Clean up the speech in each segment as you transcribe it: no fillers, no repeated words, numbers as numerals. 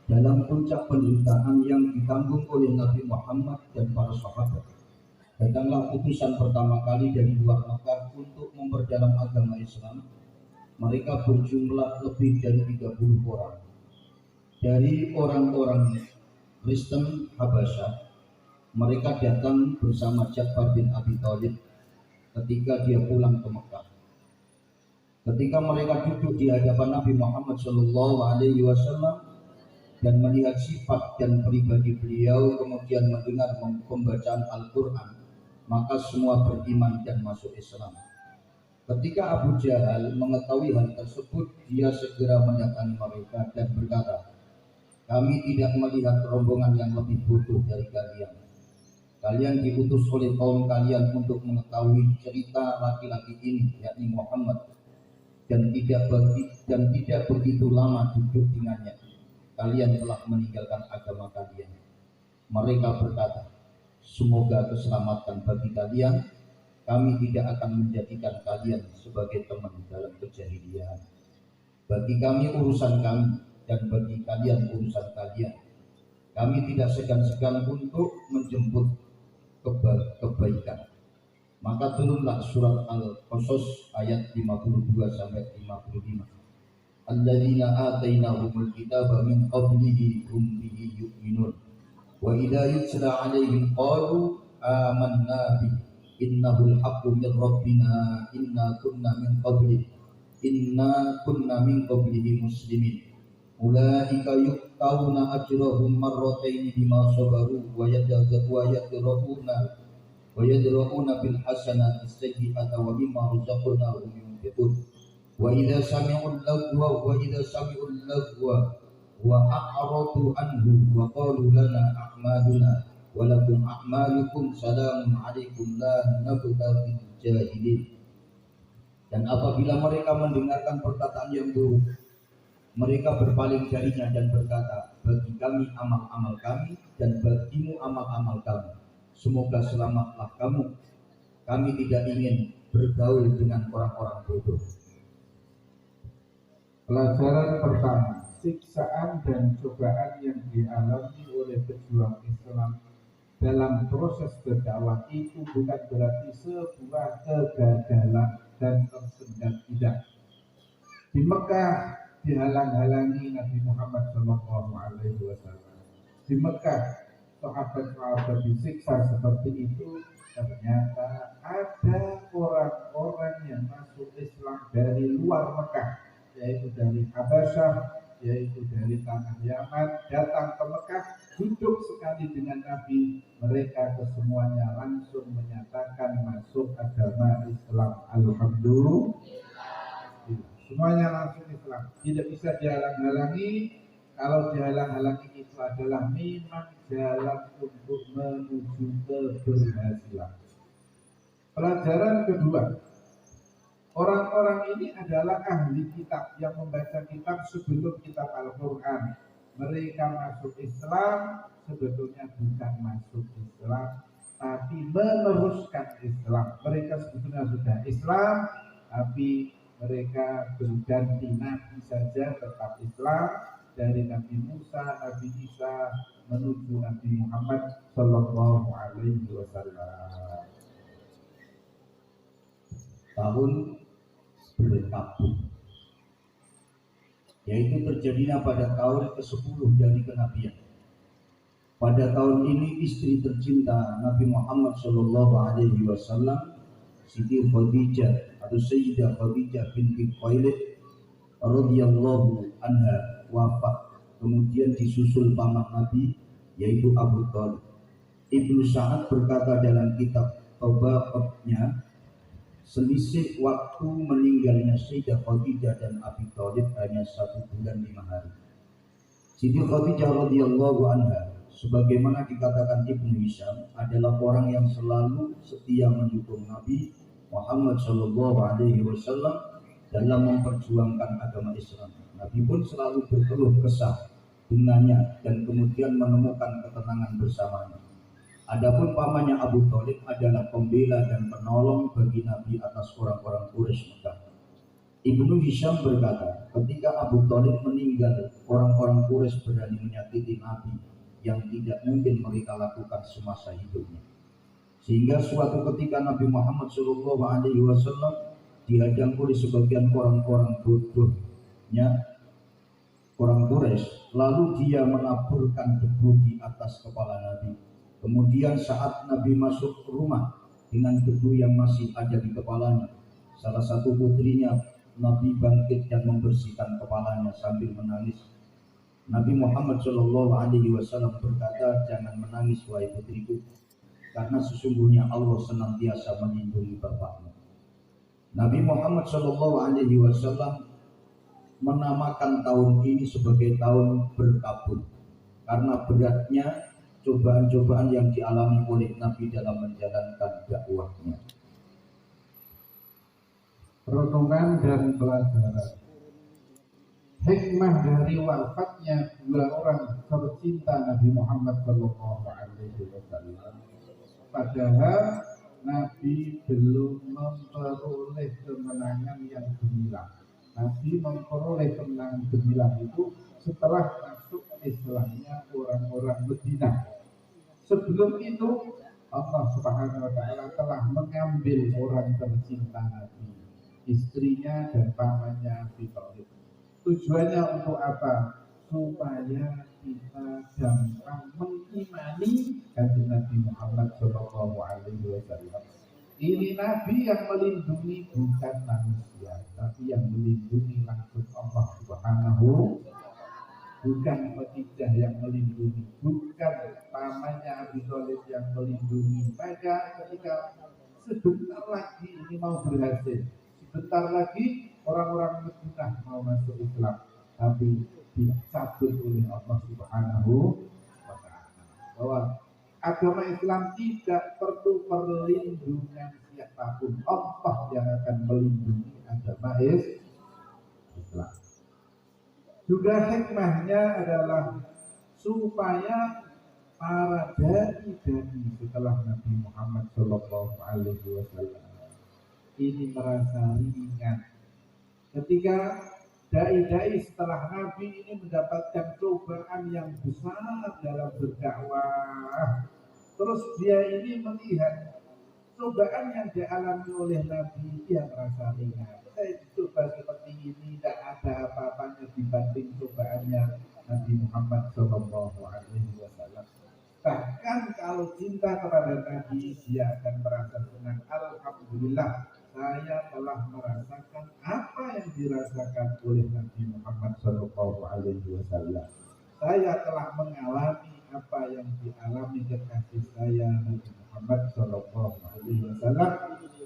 dalam puncak penderitaan yang ditanggung oleh Nabi Muhammad dan para sahabat, datanglah utusan pertama kali dari luar Mekah untuk memperdalam agama Islam. Mereka berjumlah lebih dari 30 orang. Dari orang-orang Kristen Habasyah, mereka datang bersama Ja'far bin Abi Thalib ketika dia pulang ke Mekah. Ketika mereka duduk di hadapan Nabi Muhammad SAW dan melihat sifat dan pribadi beliau, kemudian mendengar pembacaan Al-Quran, maka semua beriman dan masuk Islam. Ketika Abu Jahal mengetahui hal tersebut, dia segera mendatangi mereka dan berkata, "Kami tidak melihat rombongan yang lebih bodoh dari kalian. Kalian diutus oleh kaum kalian untuk mengetahui cerita laki-laki ini, yakni Muhammad, dan tidak begitu lama duduk dengannya. Kalian telah meninggalkan agama kalian." Mereka berkata, "Semoga keselamatan bagi kalian. Kami tidak akan menjadikan kalian sebagai teman dalam kejahilian. Bagi kami urusan kami, dan bagi kalian urusan kalian. Kami tidak segan-segan untuk menjemput kebaikan." Maka turunlah surat Al-Qasas ayat 52-55. Alladzina atainahumul kitaba min qablihi hum bihi yu'minun wa idza yutla 'alaihim qalu amanna bihi innahul haqqu min rabbina inna kunna min qablihi muslimin ulaika yu'tawna ajrahum marrataini bima sabaru wa yadra'una bil hasanati sayyi'ata wa mimma razaqnahum yunfiqun wa idza sami'ul lagwa wa a'radu anhu wa qalu lana a'maluna wa lakum a'malukum salamun 'alaikum la nabtaghil jahilin. Dan apabila mereka mendengarkan perkataan yang buruk, mereka berpaling darinya dan berkata, "Bagi kami amal-amal kami dan bagimu amal-amal kamu. Semoga selamatlah kamu. Kami tidak ingin bergaul dengan orang-orang bodoh." Pelajaran pertama, siksaan dan cobaan yang dialami oleh pejuang Islam dalam proses berdakwah itu bukan berarti sebuah kegagalan dan tersendat, tidak. Di Mekah dihalang-halangi Nabi Muhammad SAW. Di Mekah sahabat-sahabat disiksa seperti itu. Ternyata ada orang-orang yang masuk Islam dari luar Mekah, yaitu dari Habasyah, yaitu dari tanah Yaman, datang ke Mekah, duduk sekali dengan Nabi. Mereka kesemuanya langsung menyatakan masuk agama Islam. Alhamdulillah, semuanya langsung Islam, tidak bisa dihalang-halangi. Kalau dihalang-halangi itu adalah memang jalan untuk menuju keberhasilan. Pelajaran kedua, orang-orang ini adalah ahli kitab yang membaca kitab sebelum kitab Al-Quran. Mereka masuk Islam sebetulnya bukan masuk Islam, tapi meneruskan Islam. Mereka sebetulnya sudah Islam, tapi mereka berganti nabi saja, tetap Islam. Dari Nabi Musa, Nabi Isa menuju Nabi Muhammad Sallallahu Alaihi Wasallam. Tahun berkabut, yaitu terjadinya pada tahun ke-10 dari kenabian. Pada tahun ini istri tercinta Nabi Muhammad SAW, Siti Khadijah atau Sayyidah Khadijah binti Khuwailid radhiyallahu anha, wafat. Kemudian disusul paman Nabi, yaitu Abu Thalib. Ibnu Sa'ad berkata dalam kitab Tabaqatnya, Selisih waktu meninggalnya Sayyidah Khadijah dan Abi Thalib hanya 1 bulan 5 hari. Siti Khadijah radhiyallahu anha, sebagaimana dikatakan Ibnu Hisham, adalah orang yang selalu setia mendukung Nabi Muhammad Shallallahu Alaihi Wasallam dalam memperjuangkan agama Islam. Nabi pun selalu berkeluh kesah dengannya dan kemudian menemukan ketenangan bersamanya. Adapun pamannya Abu Thalib adalah pembela dan penolong bagi Nabi atas orang-orang Quraisy Mekah. Ibnu Hisham berkata, ketika Abu Thalib meninggal, orang-orang Quraisy berani menyakiti Nabi yang tidak mungkin mereka lakukan semasa hidupnya. Sehingga suatu ketika Nabi Muhammad SAW dihadang oleh sebagian orang-orang bodohnya, orang Quraisy, lalu dia menaburkan debu di atas kepala Nabi. Kemudian saat Nabi masuk rumah dengan debu yang masih ada di kepalanya, salah satu putrinya Nabi bangkit dan membersihkan kepalanya sambil menangis. Nabi Muhammad SAW berkata, jangan menangis wahai putriku, karena sesungguhnya Allah senantiasa melindungi bapakmu. Nabi Muhammad SAW menamakan tahun ini sebagai tahun berkabut karena beratnya cobaan-cobaan yang dialami oleh Nabi dalam menjalankan dakwahnya. Renungan dan pelajaran. Hikmah dari wafatnya 2 orang tercinta Nabi Muhammad SAW. Padahal Nabi belum memperoleh kemenangan yang gemilang. Nabi memperoleh kemenangan gemilang itu setelah masuk Islamnya orang-orang Madinah. Sebelum itu Allah Subhanahu wa taala telah mengambil orang tercinta Nabi, istrinya dan pamannya Abi Thalib. Tujuannya untuk apa? Supaya kita gampang mengimani kanjeng Nabi Muhammad Shallallahu Alaihi Wasallam. Ini Nabi yang melindungi bukan manusia, tapi yang melindungi langsung Allah Subhanahu. Bukan Khadijah yang melindungi, bukan pamannya Abi Thalib yang melindungi. Maka ketika sebentar lagi ini mau berhasil, sebentar lagi orang-orang Madinah mau masuk Islam, tapi dicabut oleh Allah Subhanahu wa taala bahwa agama Islam tidak perlu perlindungan siapapun. Allah yang akan melindungi agama Islam. Juga hikmahnya adalah supaya para dai setelah Nabi Muhammad Shallallahu Alaihi Wasallam ini merasa ringan ketika dai setelah Nabi ini mendapatkan cobaan yang besar dalam berdakwah. Terus dia ini melihat cobaan yang dialami oleh Nabi, dia merasa ringan. Saya coba seperti ini, tidak ada apa-apanya dibanding cobaannya Nabi Muhammad Shallallahu Alaihi Wasallam. Bahkan kalau cinta kepada Nabi, dia akan merasa senang. Alhamdulillah, saya telah merasakan apa yang dirasakan oleh Nabi Muhammad Shallallahu Alaihi Wasallam. Saya telah mengalami apa yang dialami kekasih saya Nabi Muhammad Shallallahu Alaihi Wasallam.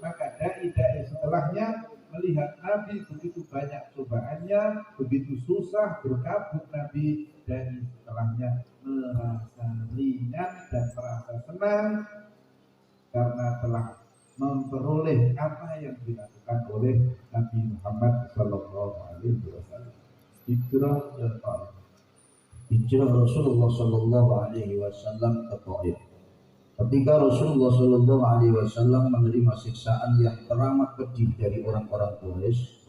Maka dai setelahnya melihat Nabi begitu banyak cobaannya, begitu susah berkabut Nabi, dan setelahnya merasa ringan dan merasa senang karena telah memperoleh apa yang dilakukan oleh Nabi Muhammad Shallallahu Alaihi Wasallam. Hijrah Rasulullah Shallallahu Alaihi Wasallam ke Taif. Ketika Rasulullah Shallallahu Alaihi Wasallam menerima siksaan yang teramat pedih dari orang-orang Quraisy,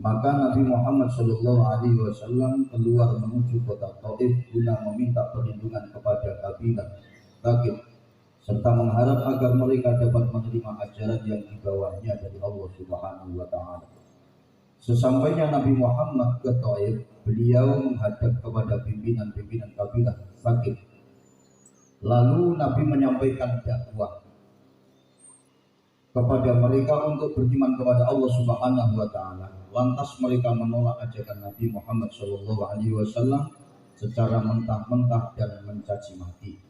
maka Nabi Muhammad Shallallahu Alaihi Wasallam keluar menuju kota Taif guna meminta perlindungan kepada kabilah Thaqif serta mengharap agar mereka dapat menerima ajaran yang dibawanya dari Allah Subhanahu wa taala. Sesampainya Nabi Muhammad ke Taif, beliau menghadap kepada pimpinan-pimpinan kabilah Thaqif. Lalu Nabi menyampaikan dakwah kepada mereka untuk beriman kepada Allah Subhanahu wa taala. Lantas mereka menolak ajakan Nabi Muhammad SAW secara mentah-mentah dan mencaci maki.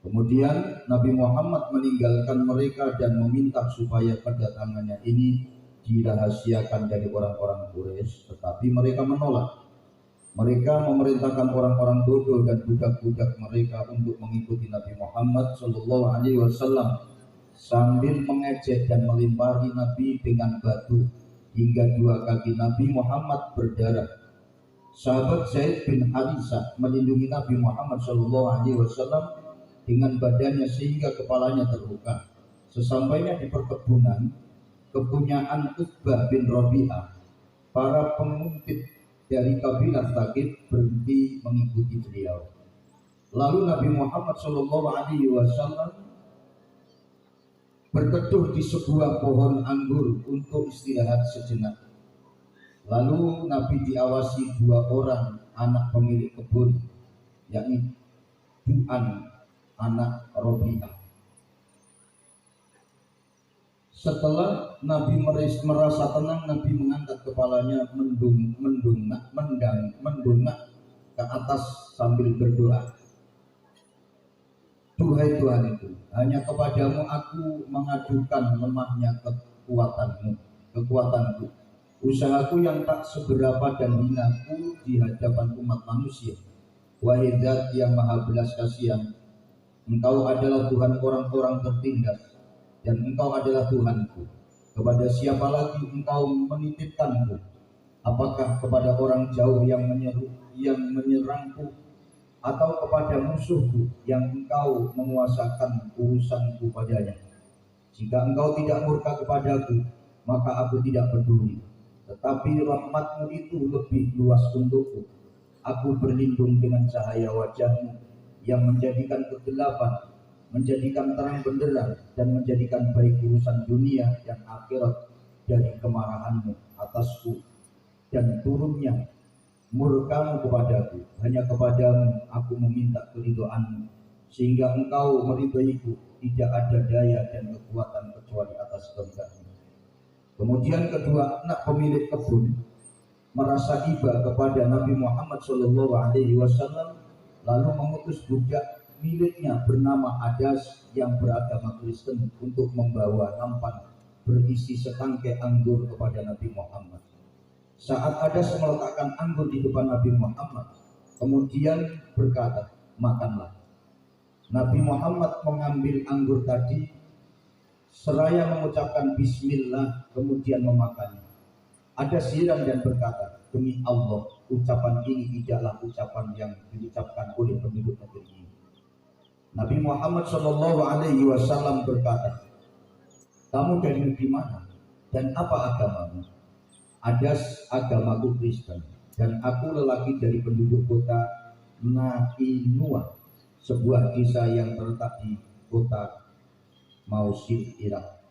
Kemudian Nabi Muhammad meninggalkan mereka dan meminta supaya kedatangannya ini dirahasiakan dari orang-orang Quraisy, tetapi mereka menolak. Mereka memerintahkan orang-orang bodoh dan budak-budak mereka untuk mengikuti Nabi Muhammad Shallallahu Alaihi Wasallam sambil mengejek dan melempari Nabi dengan batu hingga dua kaki Nabi Muhammad berdarah. Sahabat Zaid bin Harisah melindungi Nabi Muhammad Shallallahu Alaihi Wasallam dengan badannya sehingga kepalanya terluka. Sesampainya di perkebunan kepunyaan Uqbah bin Rabi'ah, para pengumpit dari kabilah Thaqif berhenti mengikuti beliau. Lalu Nabi Muhammad SAW berteduh di sebuah pohon anggur untuk istirahat sejenak. Lalu Nabi diawasi dua orang anak pemilik kebun, yakni Du'an anak Rabi'ah. Setelah Nabi merasa tenang, Nabi mengangkat kepalanya mendongak ke atas sambil berdoa. Duhai Tuhanku, hanya kepadamu aku mengadukan lemahnya kekuatanku, usahaku yang tak seberapa dan hinaku di hadapan umat manusia. Wahai Zat yang maha belas kasihan, Engkau adalah Tuhan orang-orang tertindas, dan Engkau adalah Tuhanku. Kepada siapa lagi Engkau menitipkanku? Apakah kepada orang jauh yang menyerangku, atau kepada musuhku yang Engkau menguasakan urusanku padanya? Jika Engkau tidak murka kepadaku, maka aku tidak peduli. Tetapi rahmat-Mu itu lebih luas untukku. Aku berlindung dengan cahaya wajah-Mu yang menjadikan kegelapan menjadikan terang benderang dan menjadikan baik urusan dunia dan akhirat dari kemarahan-Mu atasku dan turunnya murka-Mu kepadaku. Hanya kepadamu aku meminta keridhaan-Mu, sehingga Engkau meridaiku. Tidak ada daya dan kekuatan kecuali atas kehendak-Mu. Kemudian kedua anak pemilik kebun merasa iba kepada Nabi Muhammad SAW, lalu mengutus budak miliknya bernama Adas yang beragama Kristen untuk membawa nampan berisi setangkai anggur kepada Nabi Muhammad. Saat Adas meletakkan anggur di depan Nabi Muhammad, kemudian berkata, makanlah. Nabi Muhammad mengambil anggur tadi seraya mengucapkan bismillah, kemudian memakannya. Adas heran dan berkata, demi Allah, ucapan ini tidaklah ucapan yang diucapkan oleh penduduk negeri ini. Nabi Muhammad SAW berkata, kamu dari negeri mana dan apa agamamu? Adas, agamaku Kristen, dan aku lelaki dari penduduk kota Nainua, sebuah desa yang terletak di kota Mausil, Irak.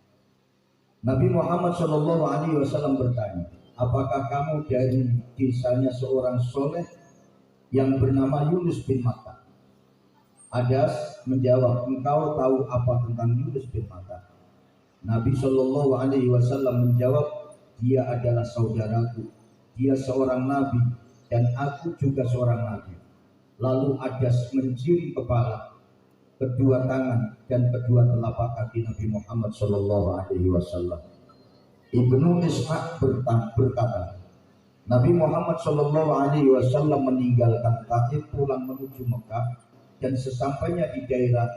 Nabi Muhammad SAW bertanya, apakah kamu dari desanya seorang soleh yang bernama Yunus bin Matta? Adas menjawab, engkau tahu apa tentang Yunus bin Matta? Nabi SAW menjawab, dia adalah saudaraku, dia seorang nabi dan aku juga seorang nabi. Lalu Adas mencium kepala, kedua tangan dan kedua telapak kaki Nabi Muhammad SAW. Ibnu Ishaq berkata, Nabi Muhammad SAW meninggalkan Taif pulang menuju Mekah, dan sesampainya di daerah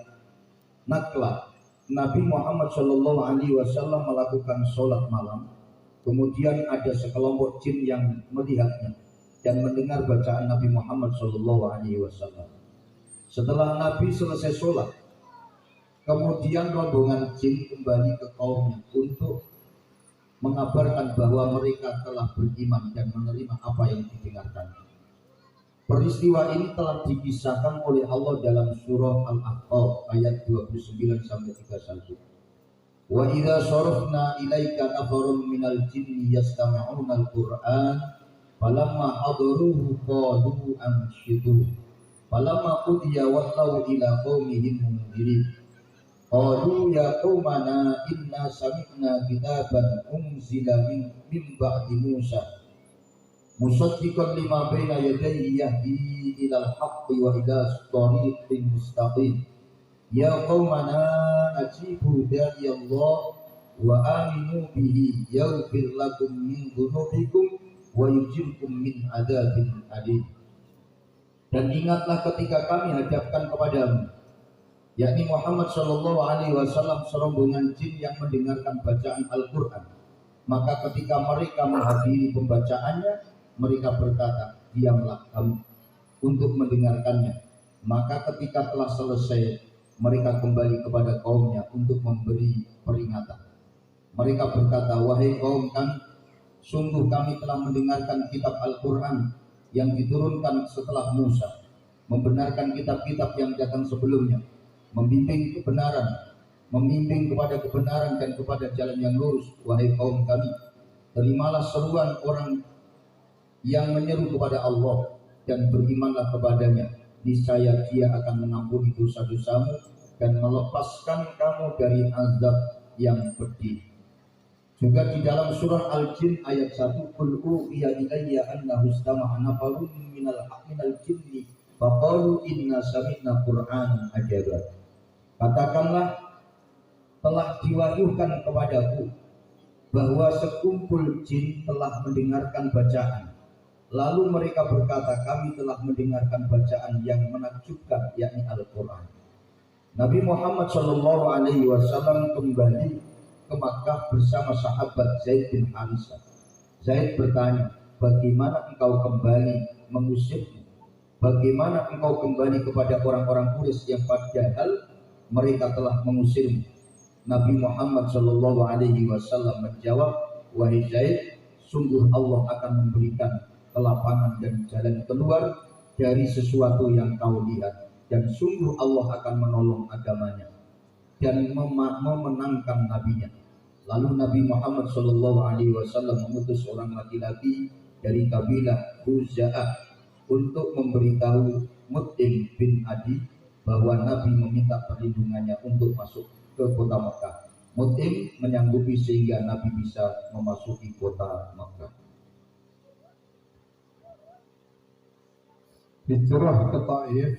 Naklah, Nabi Muhammad SAW melakukan sholat malam. Kemudian ada sekelompok jin yang melihatnya dan mendengar bacaan Nabi Muhammad SAW. Setelah Nabi selesai sholat, kemudian rombongan jin kembali ke kaumnya untuk mengabarkan bahwa mereka telah beriman dan menerima apa yang didengarkan. Peristiwa ini telah dikisahkan oleh Allah dalam surah Al-Ahqaf ayat 29-31. Wa idza sarafna ilaika nafarun minal jinni yastami'una al-Qur'an falamma hadaruhu qalu anshidu falamma qudiya wallaw ila qaumihim mundirin qalu ya qaumana inna sami'na kitaban unzila min ba'di Musa musaddiqan lima baina yadayhi yahdi ilal haqqi wa ila tariqin mustaqim ya qaumana ajibu da'i Allah wa aminu bihi yaghfir lakum min dhunubikum wa yujirkum min adzabin alim. Dan ingatlah ketika kami hadapkan kepadamu, yakni Muhammad Shallallahu Alaihi Wasallam, serombongan jin yang mendengarkan bacaan Al-Quran. Maka ketika mereka menghadiri pembacaannya, mereka berkata, diamlah kamu untuk mendengarkannya. Maka ketika telah selesai, mereka kembali kepada kaumnya untuk memberi peringatan. Mereka berkata, wahai kaum kami, sungguh kami telah mendengarkan kitab Al-Quran yang diturunkan setelah Musa, membenarkan kitab-kitab yang datang sebelumnya, membimbing kebenaran, membimbing kepada kebenaran dan kepada jalan yang lurus. Wahai kaum kami, terimalah seruan orang yang menyeru kepada Allah dan berimanlah kepadanya. Niscaya Dia akan mengampuni dosa-dosamu dan melepaskan kamu dari azab yang pedih. Juga di dalam surah Al-Jin ayat 1, qul uhiya ilayya annahu istama'a nafarun minal jinni faqalu inna sami'na qur'anan ajaba. Katakanlah, telah diwahyukan kepadaku bahwa sekumpul jin telah mendengarkan bacaan. Lalu mereka berkata, kami telah mendengarkan bacaan yang menakjubkan, yakni Al-Quran. Nabi Muhammad Shallallahu Alaihi Wasallam kembali ke Makkah bersama sahabat Zaid bin Harisah. Zaid bertanya, bagaimana engkau kembali mengusirnya? Bagaimana engkau kembali kepada orang-orang Quraisy yang padahal mereka telah mengusirmu? Nabi Muhammad Shallallahu Alaihi Wasallam menjawab, wahai Zaid, sungguh Allah akan memberikan kelapangan dan jalan keluar dari sesuatu yang kau lihat, dan sungguh Allah akan menolong agamanya dan memenangkan nabinya. Lalu Nabi Muhammad Shallallahu Alaihi Wasallam mengutus seorang laki-laki dari kabilah Khuza'ah untuk memberitahu Mut'im bin Adi bahwa Nabi meminta perlindungannya untuk masuk ke kota Makkah. Mut'im menyanggupi sehingga Nabi bisa memasuki kota Makkah. Hijrah ke Taif,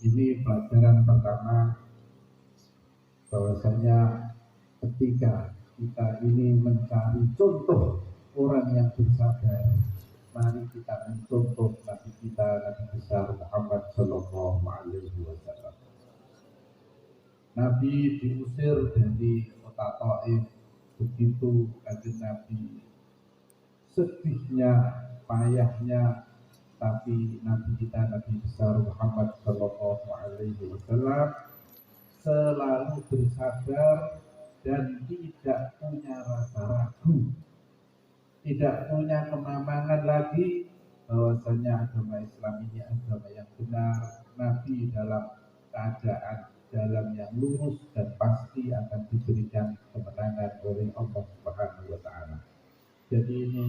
ini pelajaran pertama bahwasanya ketika kita ini mencari contoh orang yang bersabar, mari kita mencontoh Nabi kita, Nabi besar Muhammad Sallallahu Alaihi Wasallam. Nabi diusir dari kota Taif, begitu kanjeng Nabi sedihnya, payahnya, tapi Nabi kita, Nabi besar Muhammad Sallallahu Alaihi Wasallam selalu bersabar dan tidak punya rasa ragu, tidak punya kemamangan lagi bahwasanya agama Islam ini agama yang benar. Nabi dalam keadaan jalan yang lurus dan pasti akan diberikan kemenangan oleh Allah Subhanahu wa Ta'ala. Jadi ini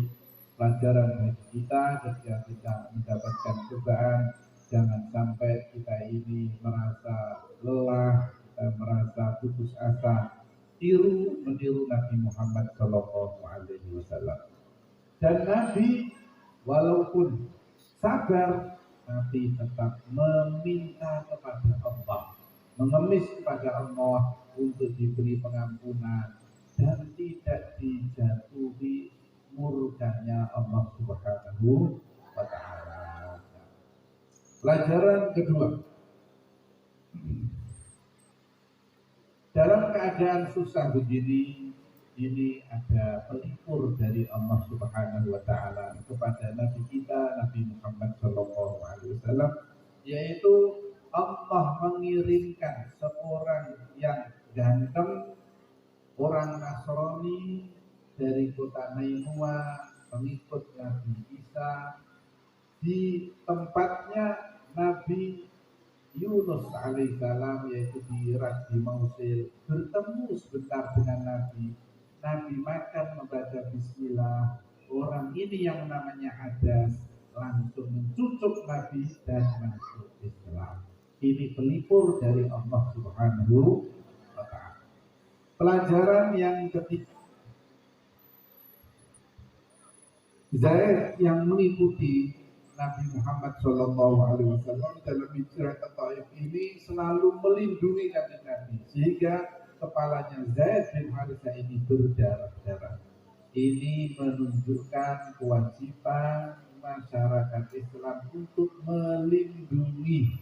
pelajaran bagi kita ketika kita mendapatkan cobaan, jangan sampai kita ini merasa lelah, kita merasa putus asa. Meniru Nabi Muhammad Sallallahu Alaihi Wasallam. Dan Nabi walaupun sabar, Nabi tetap meminta kepada Allah, mengemis kepada Allah untuk diberi pengampunan dan tidak dijatuhi murkanya Allah Subhanahu wa Ta'ala. Pelajaran kedua, dalam keadaan susah begini, ini ada pelipur dari Allah Subhanahu wa Ta'ala kepada Nabi kita, Nabi Muhammad Sallallahu Alaihi Wasallam, yaitu Allah mengirimkan seorang yang ganteng, orang Nasrani dari kota Nainua, pengikut Nabi Isa. Di tempatnya Nabi Yunus alaihissalam, yaitu di Irak, di Mosul, bertemu sebentar dengan Nabi. Nabi makan membaca bismillah. Orang ini yang namanya Hadas langsung mencucuk Nabi dan masuk Islam. Ini pelipur dari Allah Subhanahu wa Ta'ala. Pelajaran yang ketiga, Zaid yang mengikuti Nabi Muhammad Shallallahu Alaihi Wasallam dalam hijrah ke Taif ini selalu melindungi nabi-nabi sehingga kepalanya Zaid bin Harithah ini berdarah-darah. Ini menunjukkan kewajiban masyarakat Islam untuk melindungi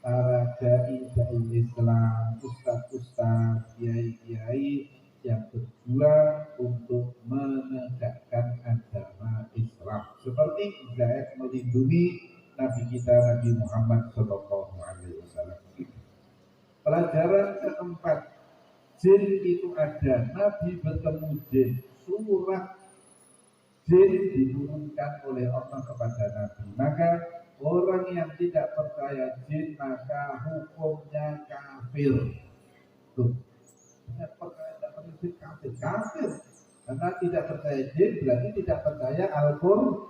para dai-dai Islam, ustaz-ustaz, kiai-kiai yang berjuang untuk menegakkan agama Islam. Seperti Zaid melindungi Nabi kita Nabi Muhammad Shallallahu Alaihi Wasallam. Pelajaran keempat, jin itu ada. Nabi bertemu jin. Surat jin diturunkan oleh Allah kepada Nabi. Maka orang yang tidak percaya jin maka hukumnya kafir. Tuh, tidak percaya jin kafir. Karena tidak percaya jin berarti tidak percaya Al-Quran.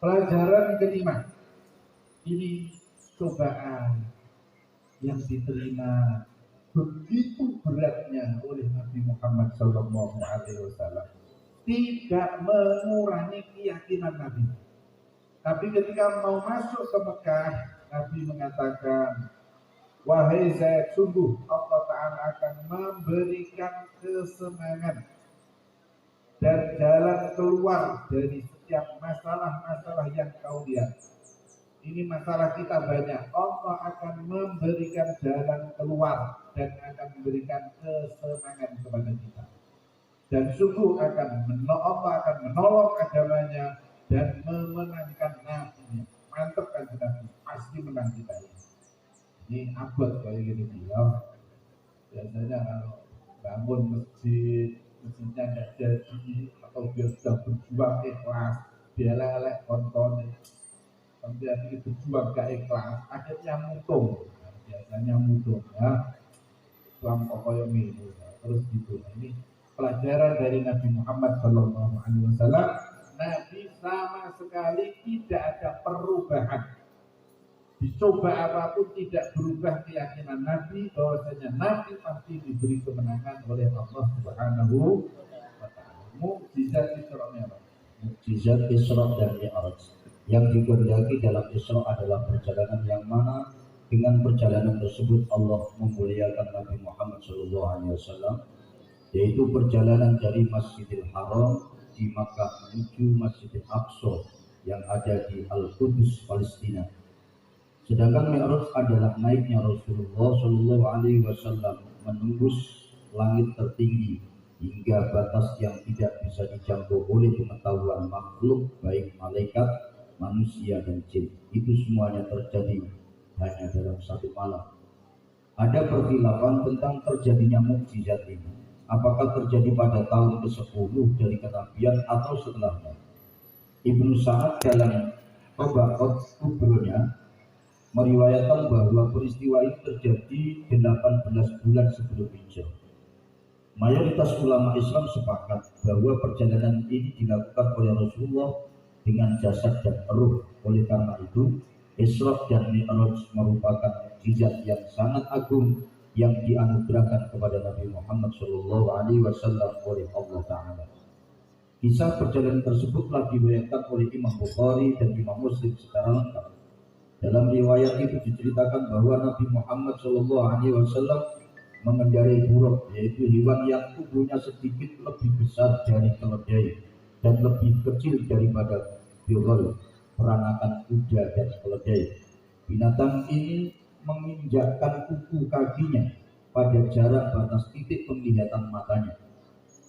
Pelajaran kelima, ini cobaan yang diterima begitu beratnya oleh Nabi Muhammad Sallallahu Alaihi Wasallam, tidak mengurangi keyakinan Nabi. Tapi ketika mau masuk ke Mekah, Nabi mengatakan, wahai Zaid, sungguh Allah Ta'ala akan memberikan kesenangan dan jalan keluar dari setiap masalah-masalah yang kau lihat. Ini masalah kita banyak. Allah akan memberikan jalan keluar dan akan memberikan kesenangan kepada kita. Dan sungguh Allah akan menolong agamanya dan memenangkan nabinya. Mantap kan Nabi, pasti menang kita ini. Ini abad kayak gini bilang. Biasanya kalau bangun masjidnya tidak jadi atau dia sudah berjuang ikhlas, dia lelek konton. Sampai itu berjuang gak ikhlas, akhirnya mutung. Biasanya mutung ya. Islam pokoknya ini terus gitu. Ini pelajaran dari Nabi Muhammad Sallallahu Alaihi Wasallam. Nabi sama sekali tidak ada perubahan. Dicoba apapun tidak berubah keyakinan Nabi bahwasanya Nabi pasti diberi kemenangan oleh Allah Subhanahu wa Ta'ala. Mukjizat Isra Mi'raj. Mukjizat Isra dan Mi'raj yang dikehendaki dalam Isra adalah perjalanan yang mana dengan perjalanan tersebut Allah memuliakan Nabi Muhammad SAW, yaitu perjalanan dari Masjidil Haram di Makkah menuju Masjidil Aqsa yang ada di Al-Quds, Palestina. Sedangkan Mi'raj adalah naiknya Rasulullah SAW menembus langit tertinggi hingga batas yang tidak bisa dijangkau oleh pengetahuan makhluk baik malaikat, manusia dan jin. Itu semuanya terjadi hanya dalam satu malam. Ada perkhilafan tentang terjadinya mukjizat ini. Apakah terjadi pada tahun ke-10 dari kenabian atau setelahnya? Ibnu Sa'ad dalam Tabaqat Kubranya meriwayatkan bahwa peristiwa ini terjadi 18 bulan sebelum Hijrah. Mayoritas ulama Islam sepakat bahwa perjalanan ini dilakukan oleh Rasulullah dengan jasad dan ruh. Oleh karena itu, Isra dan Mi'raj merupakan mukjizat yang sangat agung yang dianugerahkan kepada Nabi Muhammad SAW oleh Allah Ta'ala. Kisah perjalanan tersebut telah diriwayatkan oleh Imam Bukhari dan Imam Muslim secara lengkap. Dalam riwayat itu diceritakan bahwa Nabi Muhammad SAW mengendarai buruk, yaitu hewan yang tubuhnya sedikit lebih besar dari keledai dan lebih kecil daripada bighal, peranakan kuda dan keledai. Binatang ini menginjakkan kuku kakinya pada jarak batas titik penglihatan matanya.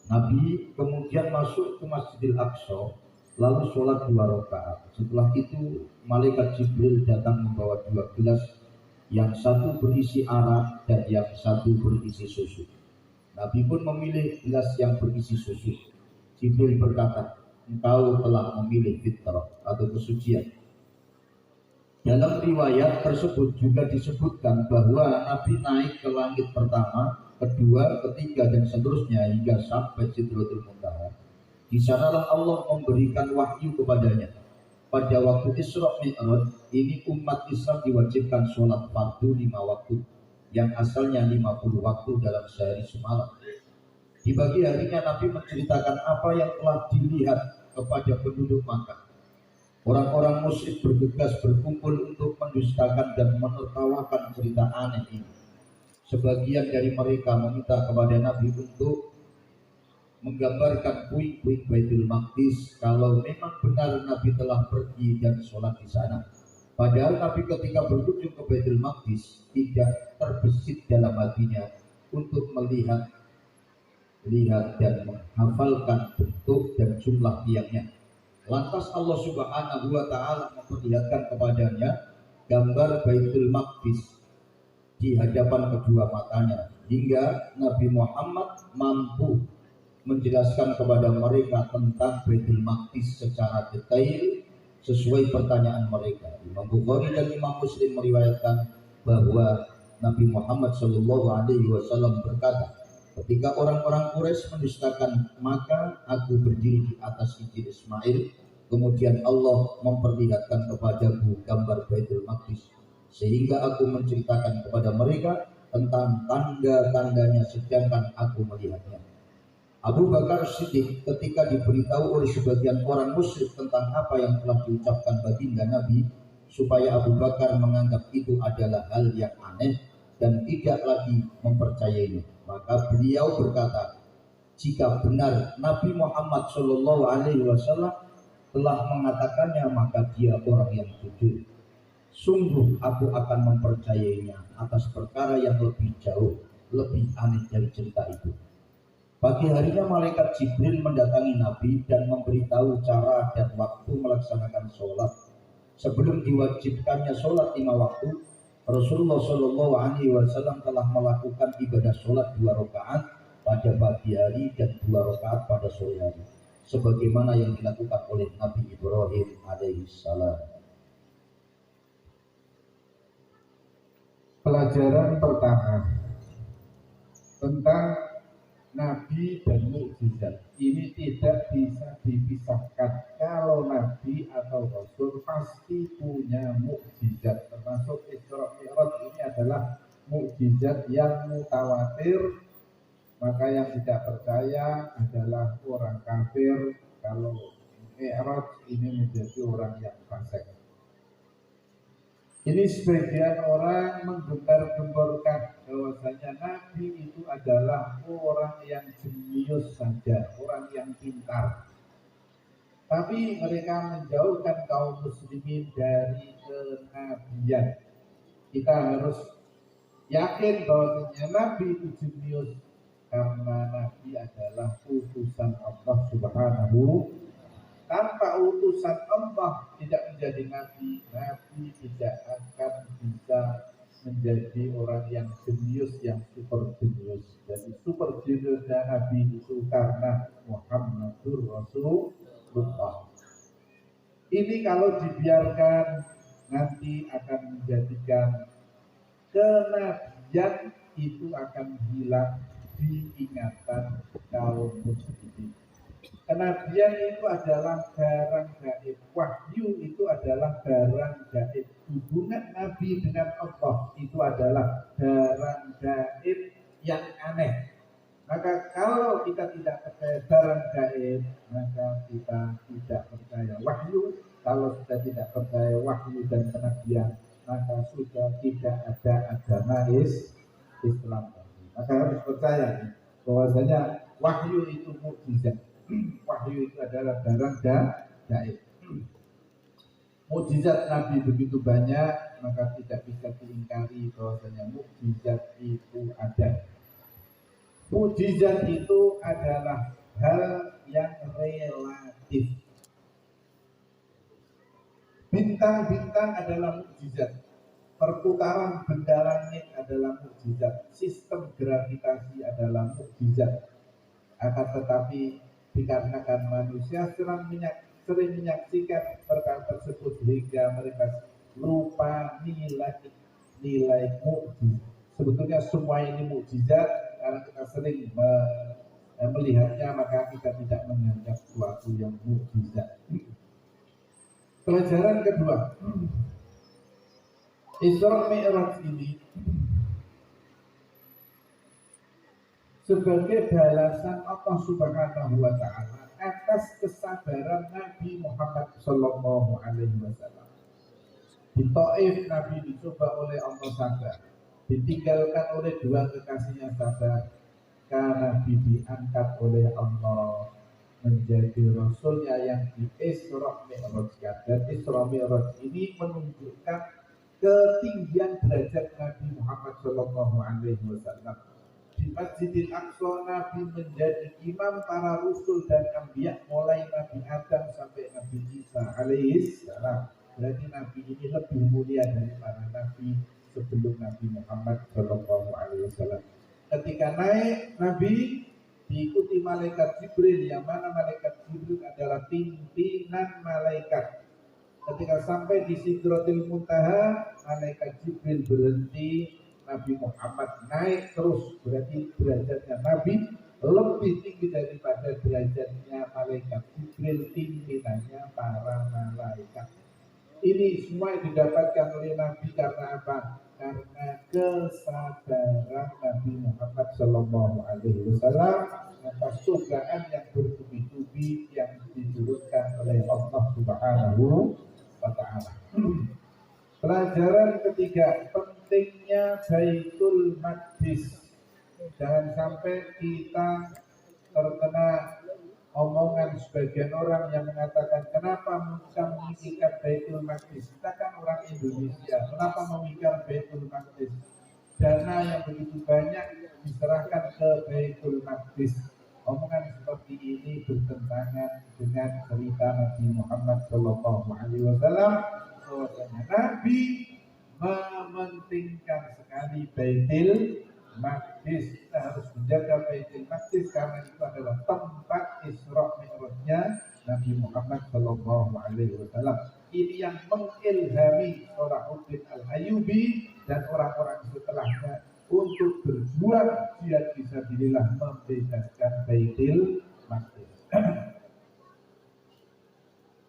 Nabi kemudian masuk ke Masjidil Aqsa lalu sholat 2 rakaat. Setelah itu malaikat Jibril datang membawa 2 gelas, yang satu berisi arak dan yang satu berisi susu. Nabi pun memilih gelas yang berisi susu. Jibril berkata, engkau telah memilih fitrah atau kesucian. Dalam riwayat tersebut juga disebutkan bahwa Nabi naik ke langit pertama, kedua, ketiga dan seterusnya hingga sampai Sidratul Muntaha. Di sanalah Allah memberikan wahyu kepadanya. Pada waktu Isra Mi'raj ini umat Islam diwajibkan sholat fardu 5 waktu yang asalnya 50 waktu dalam sehari semalam. Di pagi harinya Nabi menceritakan apa yang telah dilihat kepada penduduk Makkah. Orang-orang musyrik bergegas berkumpul untuk mendustakan dan menertawakan cerita aneh ini. Sebagian dari mereka meminta kepada Nabi untuk menggambarkan puing-puing Baitul Maqdis kalau memang benar Nabi telah pergi dan sholat di sana. Padahal Nabi ketika berkunjung ke Baitul Maqdis tidak terbesit dalam hatinya untuk melihat dan menghafalkan bentuk dan jumlah tiangnya. Lantas Allah Subhanahu wa Ta'ala memperlihatkan kepadanya gambar Baitul Maqdis di hadapan kedua matanya, hingga Nabi Muhammad mampu menjelaskan kepada mereka tentang Baitul Maqdis secara detail sesuai pertanyaan mereka. Imam Bukhari dan Imam Muslim meriwayatkan bahwa Nabi Muhammad SAW berkata, ketika orang-orang Quraisy mendustakan, maka aku berdiri di atas Hijr Ismail, kemudian Allah memperlihatkan kepadaku gambar Baitul Maqdis, sehingga aku menceritakan kepada mereka tentang tanda-tandanya sedangkan aku melihatnya. Abu Bakar Siddiq ketika diberitahu oleh sebagian orang musyrik tentang apa yang telah diucapkan baginda Nabi, supaya Abu Bakar menganggap itu adalah hal yang aneh dan tidak lagi mempercayainya, maka beliau berkata, jika benar Nabi Muhammad SAW telah mengatakannya, maka dia orang yang jujur. Sungguh aku akan mempercayainya atas perkara yang lebih jauh, lebih aneh dari cerita itu. Pagi harinya malaikat Jibril mendatangi Nabi dan memberitahu cara dan waktu melaksanakan sholat. Sebelum diwajibkannya sholat 5 waktu, Rasulullah SAW telah melakukan ibadah sholat 2 rakaat pada pagi hari dan 2 rakaat pada sore hari, sebagaimana yang dilakukan oleh Nabi Ibrahim alaihissalam. Pelajaran pertama tentang Nabi dan mukjizat ini tidak bisa dipisahkan. Kalau Nabi atau Rasul pasti punya mukjizat, termasuk Isra Mi'raj ini adalah mukjizat yang mutawatir. Maka yang tidak percaya adalah orang kafir kalau Mi'raj ini menjadi orang yang fasik. Ini sebagian orang menggembar-gemborkan bahwasanya Nabi itu adalah orang yang jenius saja, orang yang pintar. Tapi mereka menjauhkan kaum muslimin dari kenabian. Kita harus yakin bahwasanya Nabi itu jenius karena Nabi adalah utusan Allah Subhanahu. Tanpa utusan Allah tidak menjadi Nabi, Nabi tidak akan bisa menjadi orang yang jenius, yang super jenius. Jadi super jeniusnya Nabi itu karena Muhammadur Rasulullah. Ini kalau dibiarkan nanti akan menjadikan kenabian itu akan hilang di ingatan kaum muslimin. Kenabian itu adalah barang gaib, wahyu itu adalah barang gaib, hubungan Nabi dengan Allah itu adalah barang gaib yang aneh. Maka kalau kita tidak percaya barang gaib, maka kita tidak percaya wahyu. Kalau kita tidak percaya wahyu dan kenabian, maka sudah tidak ada agama Islam. Maka harus percaya bahwasanya wahyu itu mukjizat. Wahyu itu adalah barang gaib. Mukjizat Nabi begitu banyak, maka tidak bisa diingkari bahwasanya mukjizat itu ada. Mukjizat itu adalah hal yang relatif. Bintang-bintang adalah mukjizat. Perputaran benda langit adalah mukjizat. Sistem gravitasi adalah mukjizat. Akan tetapi dikarenakan manusia sering menyaksikan perkara tersebut sehingga mereka lupa nilai mukjizat. Sebetulnya semua ini mukjizat, karena kita sering melihatnya, maka kita tidak menganggap sesuatu yang mukjizat. Pelajaran kedua, Isra Mi'raj ini sebagai balasan Allah Subhanahu wa Ta'ala atas kesabaran Nabi Muhammad Sallallahu Alaihi Wasallam. Di Taif Nabi dicoba oleh Allah sabar, ditinggalkan oleh dua kekasihnya sabar, karena Nabi diangkat oleh Allah menjadi Rasulnya yang di Isra Mi'rajkan. Dan Isra Mi'raj ini menunjukkan ketinggian derajat Nabi Muhammad Sallallahu Alaihi Wasallam. Di Masjidil Aqsa Nabi menjadi imam para rasul dan anbiya, mulai Nabi Adam sampai Nabi Isa alaihissalam. Berarti Nabi ini lebih mulia daripada Nabi sebelum Nabi Muhammad Sallallahu Alaihi Wasallam. Ketika naik Nabi diikuti malaikat Jibril, yang mana malaikat Jibril adalah pimpinan malaikat. Ketika sampai di Sidratil Muntaha, malaikat Jibril berhenti, Nabi Muhammad naik terus, berarti derajatnya Nabi lebih tinggi daripada derajatnya malaikat Jibril, pimpinannya para malaikat. Ini semua didapatkan oleh Nabi karena apa? Karena kesabaran Nabi Muhammad Sallallahu Alaihi Wasallam atas cobaan yang bertubi-tubi yang diturunkan oleh Allah Subhanahu wa Ta'ala. Pelajaran ketiga, pentingnya Baitul Maqdis. Jangan sampai kita terkena omongan sebagian orang yang mengatakan, kenapa kita memikirkan Baitul Maqdis? Kita kan orang Indonesia, kenapa memikirkan Baitul Maqdis? Dana yang begitu banyak diserahkan ke Baitul Maqdis. Omongan seperti ini bertentangan dengan cerita Nabi Muhammad Sallallahu Alaihi Wasallam. Nabi mementingkan sekali Baitul Maqdis. Kita harus menjaga Baitul Maqdis karena itu adalah tempat Isra Mi'rajnya Nabi Muhammad Sallallahu Alaihi Wasallam. Ini yang mengilhami Salahuddin Al-Ayyubi dan orang-orang setelahnya untuk berjuang jihad fisabilillah membebaskan Baitul Maqdis.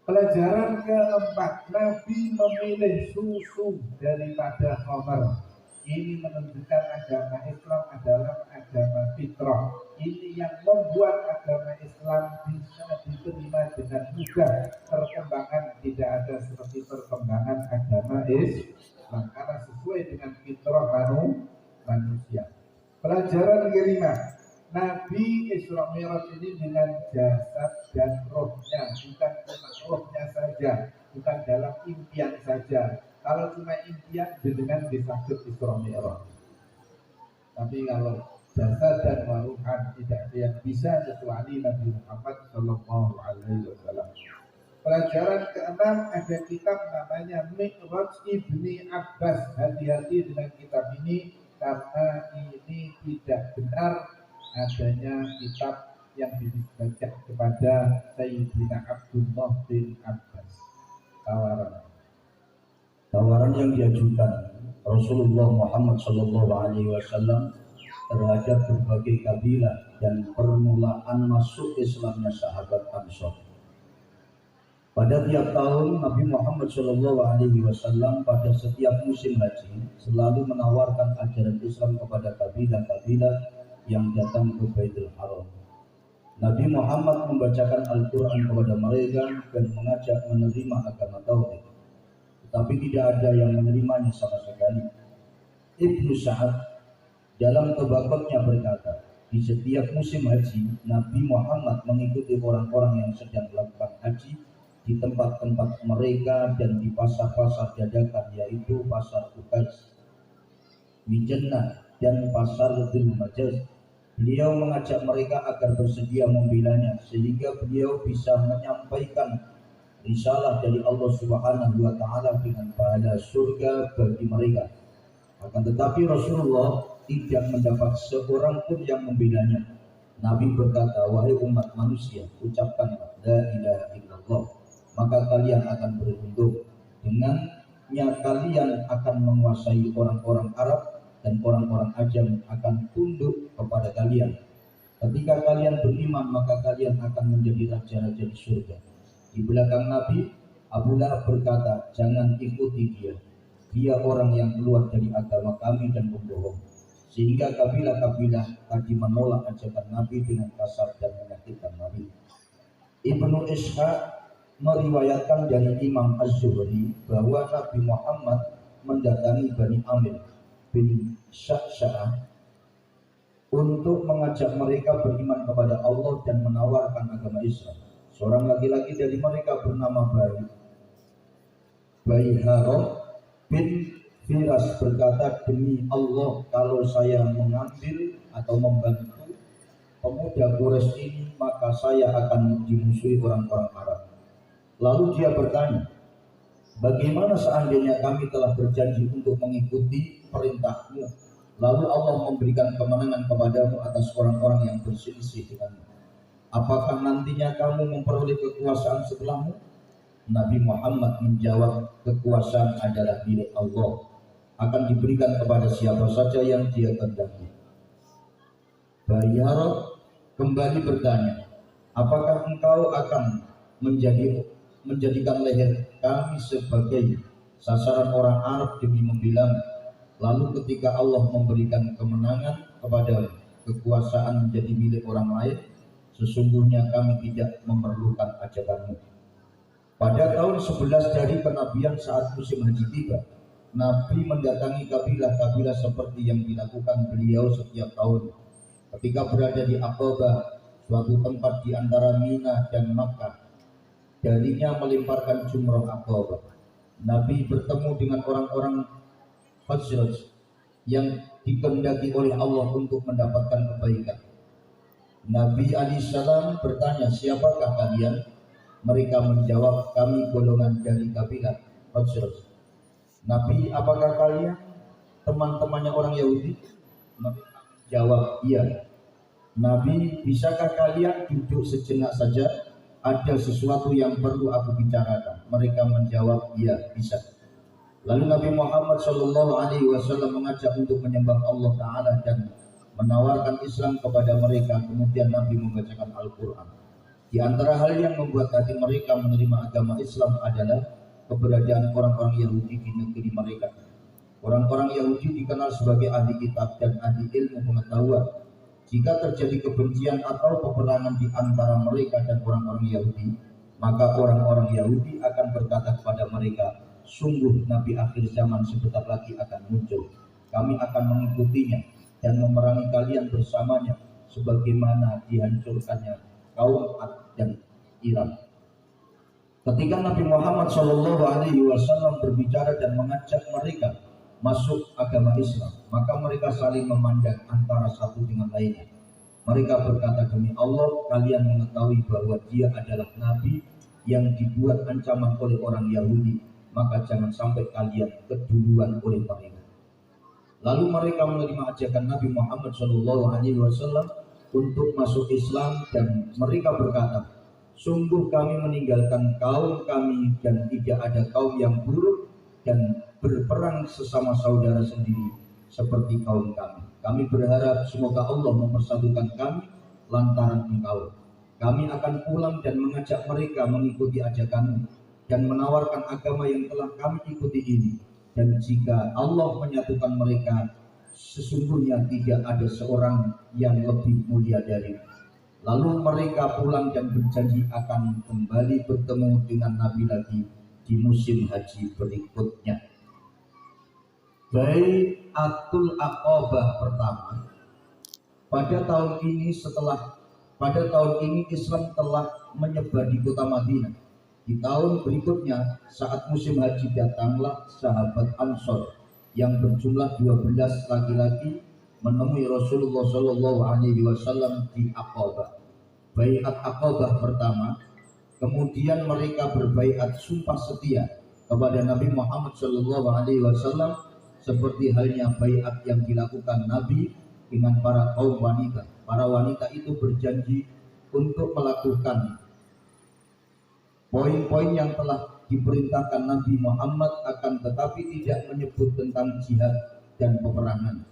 Pelajaran keempat, Nabi memilih susu daripada khamar. Ini menunjukkan agama Islam adalah agama fitrah. Ini yang membuat agama Islam bisa diterima dengan mudah. Perkembangan tidak ada seperti perkembangan agama Islam, karena sesuai dengan fitrah manusia. Pelajaran kelima, Nabi Isra Mi'raj ini dengan jasad dan rohnya, bukan cuma rohnya saja, bukan dalam impian saja. Kalau cuma impian, dengan disebut Isra Mi'raj. Tapi kalau jasad dan ruhan tidak ada yang bisa kecuali Nabi Muhammad Sallallahu Alaihi Wasallam. Pelajaran keenam, ada kitab namanya Mi'raj Ibni Abbas. Hati-hati dengan kitab ini karena ini tidak benar adanya kitab yang dibaca kepada Sayyidina Abdullah bin Abbas. Tawaran yang diajukan Rasulullah Muhammad SAW terhadap berbagai kabilah dan permulaan masuk Islamnya sahabat Ansor. Pada tiap tahun Nabi Muhammad SAW pada setiap musim haji selalu menawarkan ajaran Islam kepada kabilah-kabilah yang datang ke Baitul Haram. Nabi Muhammad membacakan Al-Quran kepada mereka dan mengajak menerima agama Tauhid, tetapi tidak ada yang menerimanya sama sekali. Ibnu Sa'ad dalam Tabaqatnya berkata, di setiap musim haji Nabi Muhammad mengikuti orang-orang yang sedang melakukan haji di tempat-tempat mereka dan di pasar-pasar dadakan, yaitu pasar Uqais, Mijannah dan pasar Dzul Majaz. Beliau mengajak mereka agar bersedia membelanya sehingga beliau bisa menyampaikan risalah dari Allah Subhanahu wa Ta'ala dengan pahala surga bagi mereka. Akan tetapi Rasulullah tidak mendapat seorang pun yang membelanya. Nabi berkata, wahai umat manusia, ucapkanlah la ilaha illallah, maka kalian akan beruntung. Dengannya kalian akan menguasai orang-orang Arab dan orang-orang Ajam akan tunduk kepada kalian. Ketika kalian beriman, maka kalian akan menjadi raja-raja di surga. Di belakang Nabi, Abu Lahab berkata, jangan ikuti dia. Dia orang yang keluar dari agama kami dan pembohong. Sehingga kabilah-kabilah tadi menolak ajakan Nabi dengan kasar dan menyakitkan Nabi. Ibnu Ishaq meriwayatkan dari Imam Az-Zuhri bahwa Nabi Muhammad mendatangi Bani Amir bin Sya'sya'ah untuk mengajak mereka beriman kepada Allah dan menawarkan agama Islam. Seorang laki-laki dari mereka bernama Baiharo bin Firas berkata, demi Allah, kalau saya mengambil atau membantu pemuda Quraisy ini, maka saya akan dimusuhi orang-orang Arab. Lalu dia bertanya, bagaimana seandainya kami telah berjanji untuk mengikuti perintahmu, lalu Allah memberikan kemenangan kepadamu atas orang-orang yang berselisih denganmu? Apakah nantinya kamu memperoleh kekuasaan setelahmu? Nabi Muhammad menjawab, kekuasaan adalah milik Allah, akan diberikan kepada siapa saja yang dia kehendaki. Baiharo kembali bertanya, apakah engkau akan menjadikan leher kami sebagai sasaran orang Arab demi membela? Lalu ketika Allah memberikan kemenangan kepada kekuasaan menjadi milik orang lain, sesungguhnya kami tidak memerlukan ajakanmu. Pada tahun 11 dari kenabian saat musim haji tiba, Nabi mendatangi kabilah-kabilah seperti yang dilakukan beliau setiap tahun. Ketika berada di Aqabah, suatu tempat di antara Mina dan Makkah, darinya melemparkan jumrah Aqabah. Nabi bertemu dengan orang-orang Khazraj yang dikehendaki oleh Allah untuk mendapatkan kebaikan. Nabi alaihissalam bertanya, siapakah kalian? Mereka menjawab, kami golongan dari kabilah Khazraj. Nabi, apakah kalian teman-temannya orang Yahudi? Mereka menjawab, iya. Nabi, bisakah kalian duduk sejenak saja? Ada sesuatu yang perlu aku bicarakan. Mereka menjawab, iya, bisa. Lalu Nabi Muhammad SAW mengajak untuk menyembah Allah Ta'ala dan menawarkan Islam kepada mereka. Kemudian Nabi membacakan Al-Quran. Di antara hal yang membuat hati mereka menerima agama Islam adalah keberadaan orang-orang Yahudi di negeri mereka. Orang-orang Yahudi dikenal sebagai ahli kitab dan ahli ilmu pengetahuan. Jika terjadi kebencian atau peperangan di antara mereka dan orang-orang Yahudi, maka orang-orang Yahudi akan berkata kepada mereka, sungguh Nabi akhir zaman sebentar lagi akan muncul. Kami akan mengikutinya dan memerangi kalian bersamanya, sebagaimana dihancurkannya kaum Ad dan Iran. Ketika Nabi Muhammad SAW berbicara dan mengajak mereka masuk agama Islam, maka mereka saling memandang antara satu dengan lainnya. Mereka berkata, demi Allah, kalian mengetahui bahwa dia adalah Nabi yang dibuat ancaman oleh orang Yahudi, maka jangan sampai kalian keduluan oleh mereka. Lalu mereka menerima ajakan Nabi Muhammad SAW untuk masuk Islam dan mereka berkata, sungguh kami meninggalkan kaum kami dan tidak ada kaum yang buruk dan berperang sesama saudara sendiri seperti kaum kami. Kami berharap semoga Allah mempersatukan kami lantaran engkau. Kami akan pulang dan mengajak mereka mengikuti ajakanmu dan menawarkan agama yang telah kami ikuti ini. Dan jika Allah menyatukan mereka, sesungguhnya tidak ada seorang yang lebih mulia dari. Lalu mereka pulang dan berjanji akan kembali bertemu dengan Nabi lagi di musim haji berikutnya. Bai'atul Aqabah pertama. Pada tahun ini Islam telah menyebar di kota Madinah. Di tahun berikutnya saat musim haji datanglah sahabat Ansor yang berjumlah 12 laki-laki menemui Rasulullah SAW di Aqabah. Bai'at Aqabah pertama. Kemudian mereka berbaiat sumpah setia kepada Nabi Muhammad SAW seperti halnya baiat yang dilakukan Nabi dengan para kaum wanita. Para wanita itu berjanji untuk melakukan poin-poin yang telah diperintahkan Nabi Muhammad, akan tetapi tidak menyebut tentang jihad dan peperangan.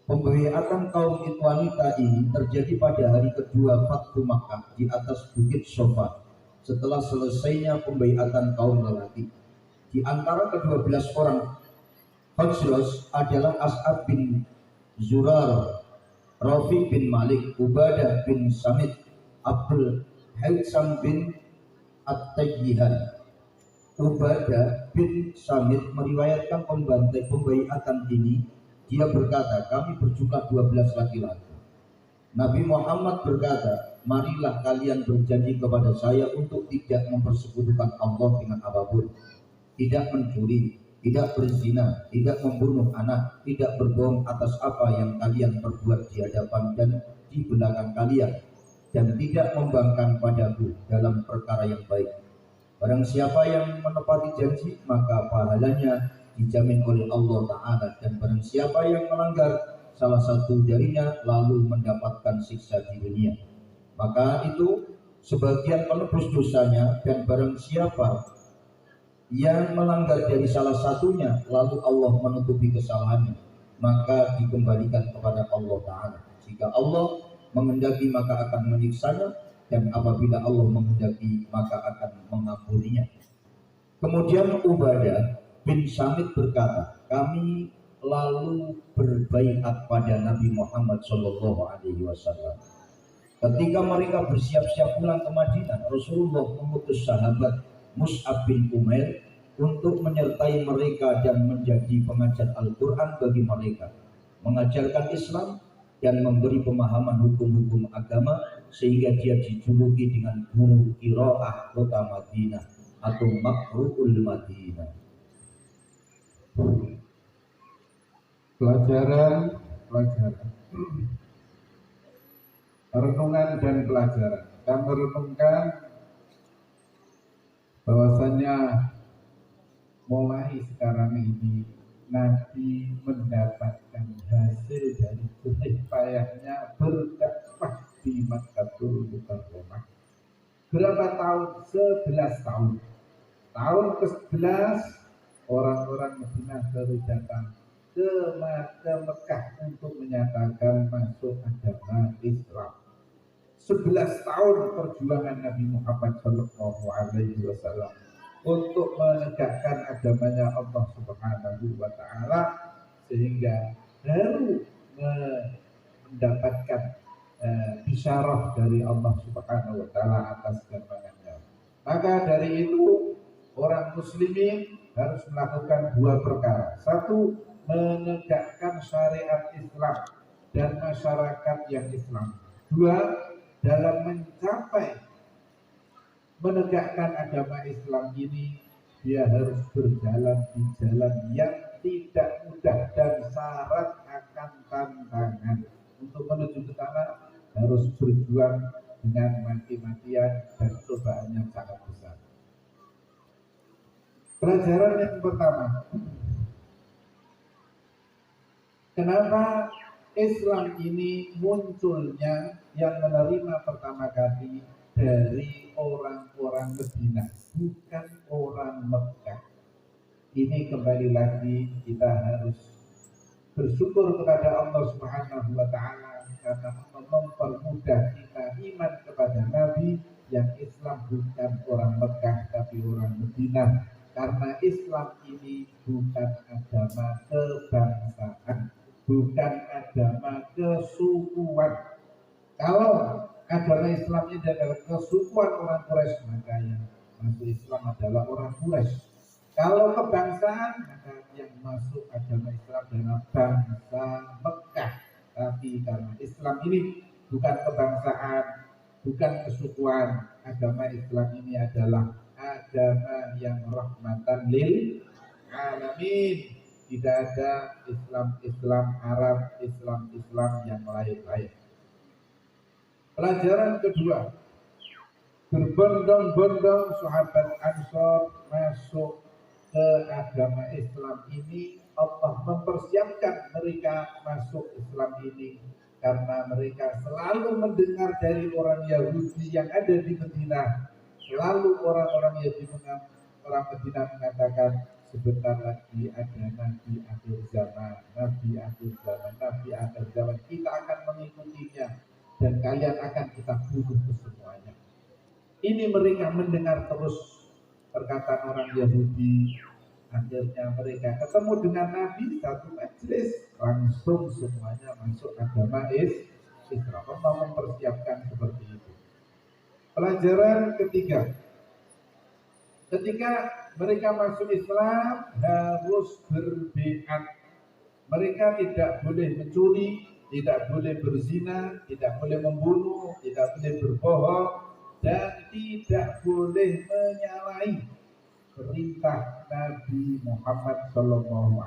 Pembaiatan kaum wanita ini terjadi pada hari kedua Fathu Makkah di atas Bukit Sofa setelah selesainya pembaiatan kaum lelaki. Di antara ke-12 orang Khazraj adalah As'ad bin Zurar, Rafi bin Malik, Ubadah bin Samit, Abdul Haitsam bin At-Tayyihan. Ubadah bin Samit meriwayatkan pembaiatan ini. Dia berkata, kami berjumlah 12 laki-laki. Nabi Muhammad berkata, marilah kalian berjanji kepada saya untuk tidak mempersekutukan Allah dengan apapun, tidak mencuri, tidak berzina, tidak membunuh anak, tidak berbohong atas apa yang kalian perbuat di hadapan dan di belakang kalian, dan tidak membangkang padaku dalam perkara yang baik. Barang siapa yang menepati janji, maka pahalanya dijamin oleh Allah Ta'ala, dan barang siapa yang melanggar salah satu darinya lalu mendapatkan siksa di dunia, maka itu sebagian penebus dosanya, dan barang siapa yang melanggar dari salah satunya lalu Allah menutupi kesalahannya, maka dikembalikan kepada Allah Ta'ala. Jika Allah menghendaki maka akan menyiksanya, dan apabila Allah menghendaki maka akan mengampuninya. Kemudian Ubadah bin Samit berkata, kami lalu berbaiat pada Nabi Muhammad SAW. Ketika mereka bersiap-siap pulang ke Madinah, Rasulullah mengutus sahabat Mus'ab bin Umair untuk menyertai mereka dan menjadi pengajar Al-Quran bagi mereka, mengajarkan Islam dan memberi pemahaman hukum-hukum agama, sehingga dia dijuluki dengan guru qiraah kota Madinah atau Makru'ul Madinah. Pelajaran renungan dan pelajaran. Kita merenungkan bahwasanya mulai sekarang ini Nabi mendapatkan hasil dari jerih payahnya berdakwah di Makkahul Mukarramah. Berapa tahun? 11 tahun. Tahun ke-11 orang-orang Madinah baru datang ke Mekah untuk menyatakan masuk agama Islam. 11 tahun perjuangan Nabi Muhammad SAW untuk menegakkan agamanya Allah Subhanahu wa Ta'ala, sehingga baru mendapatkan bisyarah dari Allah Subhanahu wa Ta'ala atas kemenangannya. Maka dari itu orang muslimin harus melakukan dua perkara. Satu, menegakkan syariat Islam dan masyarakat yang Islam. Dua, dalam mencapai menegakkan agama Islam ini, dia harus berjalan di jalan yang tidak mudah dan syarat akan tantangan. Untuk menuju ke sana harus berjuang dengan mati-matian dan cobaan yang sangat besar. Pelajaran yang pertama, kenapa Islam ini munculnya yang menerima pertama kali dari orang-orang Madinah, bukan orang Mekah. Ini kembali lagi kita harus bersyukur kepada Allah Subhanahu wa Ta'ala, karena Allah mempermudah kita iman kepada Nabi yang Islam bukan orang Mekah tapi orang Madinah. Karena Islam ini bukan agama kebangsaan, bukan agama kesukuan. Kalau agama Islam ini adalah kesukuan orang Quraisy, maka yang masuk Islam adalah orang Quraisy. Kalau kebangsaan, maka yang masuk agama Islam adalah bangsa Mekah. Tapi karena Islam ini bukan kebangsaan, bukan kesukuan, agama Islam ini adalah agama yang rahmatan lil alamin. Tidak ada Islam Arab, Islam yang lain-lain. Pelajaran kedua, berbondong-bondong sahabat Ansor masuk ke agama Islam ini. Allah mempersiapkan mereka masuk Islam ini karena mereka selalu mendengar dari orang Yahudi yang ada di Madinah. Selalu orang-orang Yahudi, orang Madinah mengatakan, sebentar lagi ada Nabi akhir zaman, Nabi akhir zaman, Nabi akhir zaman. Kita akan mengikutinya dan kalian akan kita bunuh kesemuanya. Ini mereka mendengar terus perkataan orang Yahudi. Akhirnya mereka ketemu dengan Nabi satu majelis, langsung semuanya masuk agama Islam. Allah mempersiapkan seperti itu. Pelajaran ketiga, ketika mereka masuk Islam harus berbeat. Mereka tidak boleh mencuri, tidak boleh berzina, tidak boleh membunuh, tidak boleh berbohong, dan tidak boleh menyalahi perintah Nabi Muhammad SAW.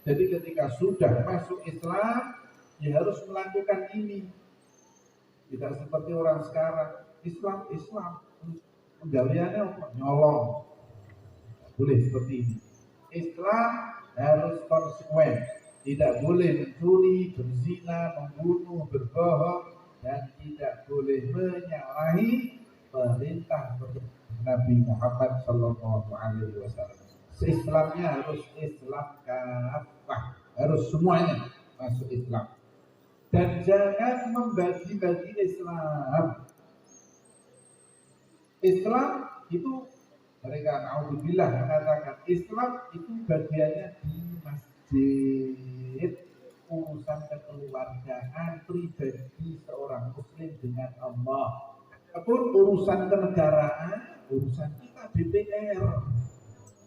Jadi ketika sudah masuk Islam, ya harus melakukan ini. Tidak seperti orang sekarang, Islam, penggaweannya nyolong. Boleh seperti ini. Islam harus konsekuen, tidak boleh mencuri, berzina, membunuh, berbohong, dan tidak boleh menyalahi perintah Nabi Muhammad SAW. Islamnya harus Islam kafah, harus semuanya masuk Islam. Dan jangan membagi-bagi Islam. Islam itu, mereka naudzubillah mengatakan Islam itu bagiannya di masjid, urusan kekeluargaan pribadi seorang muslim dengan Allah. Adapun urusan kenegaraan, urusan kita DPR,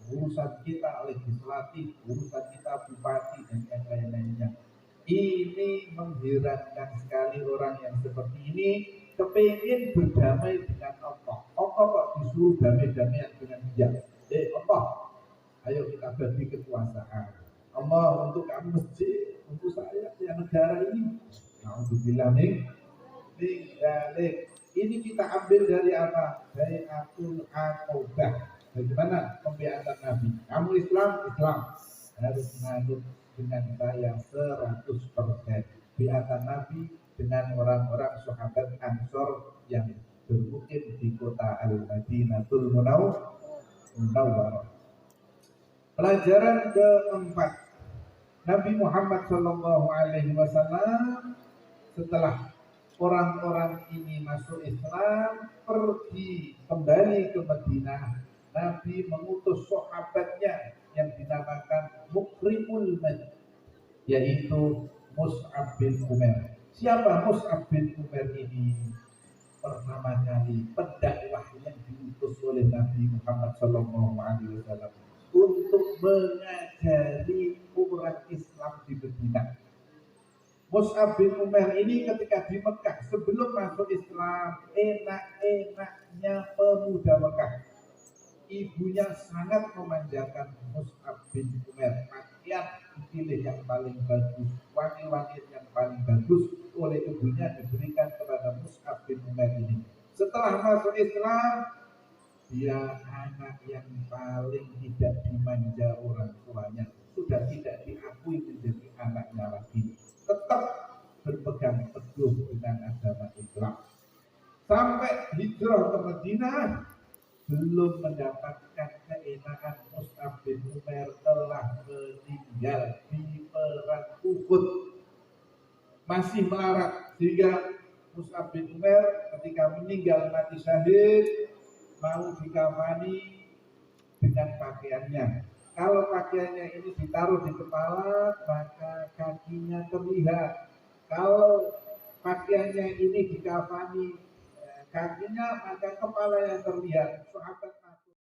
urusan kita legislatif, urusan kita bupati dan yang lain-lainnya. Ini mengherankan sekali orang yang seperti ini kepingin berdamai dengan Allah. Allah kok disuruh damai-damaian dengan dia. Allah, ayo kita bagi kekuasaan. Allah untuk kamu masjid, untuk saya yang negara ini. Alhamdulillah nih. Ini kita ambil dari apa? Dari Atul Aqobah. Bagaimana pembiayaan Nabi? Kamu Islam harus menganut dengan saya 100%. Biatan Nabi dengan orang-orang sahabat Ansor yang bermukim di kota Al-Madinatul Munawwarah. Pelajaran keempat, Nabi Muhammad SAW setelah orang-orang ini masuk Islam, pergi kembali ke Madinah, Nabi mengutus sahabatnya yang dinamakan Mukrimul Madinah, yaitu Mus'ab bin Umair. Siapa Mus'ab bin Umair ini? Pertama kali pendakwah yang diutus oleh Nabi Muhammad SAW untuk mengajari orang Islam di Madinah. Mus'ab bin Umair ini ketika di Mekah sebelum masuk Islam, enak-enaknya pemuda Mekah. Ibunya sangat memanjakan Mus'ab bin Umair. Pakaian dipilih yang paling bagus, wangi-wangi yang paling bagus oleh ibunya diberikan kepada Mus'ab bin Umair ini. Setelah masuk Islam, dia anak yang paling tidak dimanja orang tuanya, sudah tidak diakui menjadi anaknya lagi, tetap berpegang teguh dengan agama Islam. Sampai hijrah ke Madinah, belum mendapatkan keenakan, Mus'ab bin Umair telah meninggal di perang Uhud, masih melarat, sehingga Mus'ab bin Umair ketika meninggal mati syahid mau dikafani dengan pakaiannya. Kalau pakaiannya ini ditaruh di kepala, maka kakinya terlihat. Kalau pakaiannya ini dikafani kakinya, maka kepala yang terlihat. Sahabat takut.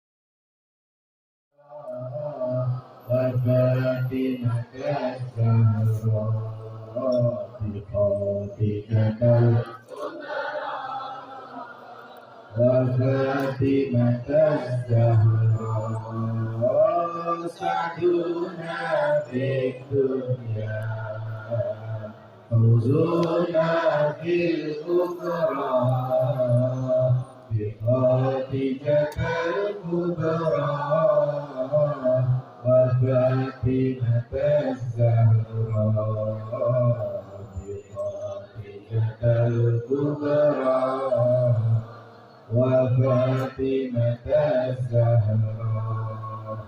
فوزنا في الأخرى بخاتمة الكبرى وفاتمة الزهراء بخاتمة الكبرى وفاتمة الزهراء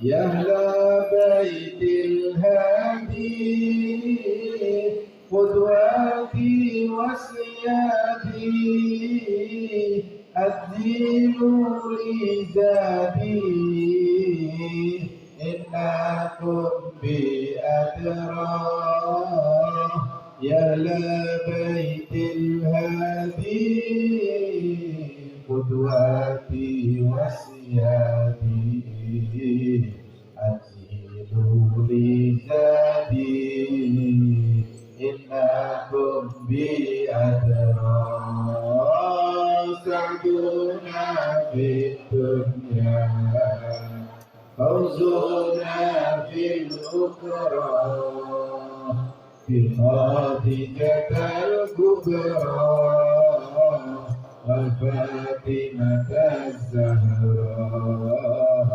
يا أهل بيت الهادي قدواتي وسيادي الدين لي زادي إنكم بأدرى يا لبيت الهادي القدوة وسيادي أجيلوا لزادي إنكم بأدرى سعدنا في الدنيا فوزنا في الأخرى بخادجة الكبرى وفاطمة الزهراء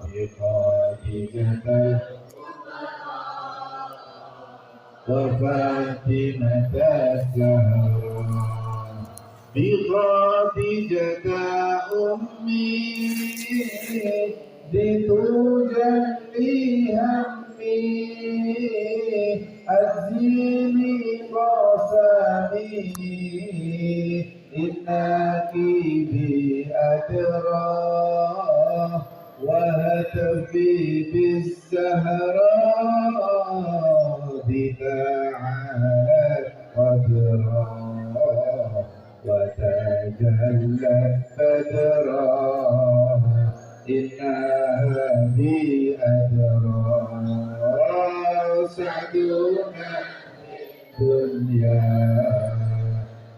بخادجة وفاطمة الزهراء بخادجة أمي لتجلي همي أزيني قاسمي إنك بي أدرى وهتفي بالزهراء دفاعات قدرا وتجلت بدرا إنها بي أدرى سعدنا الدنيا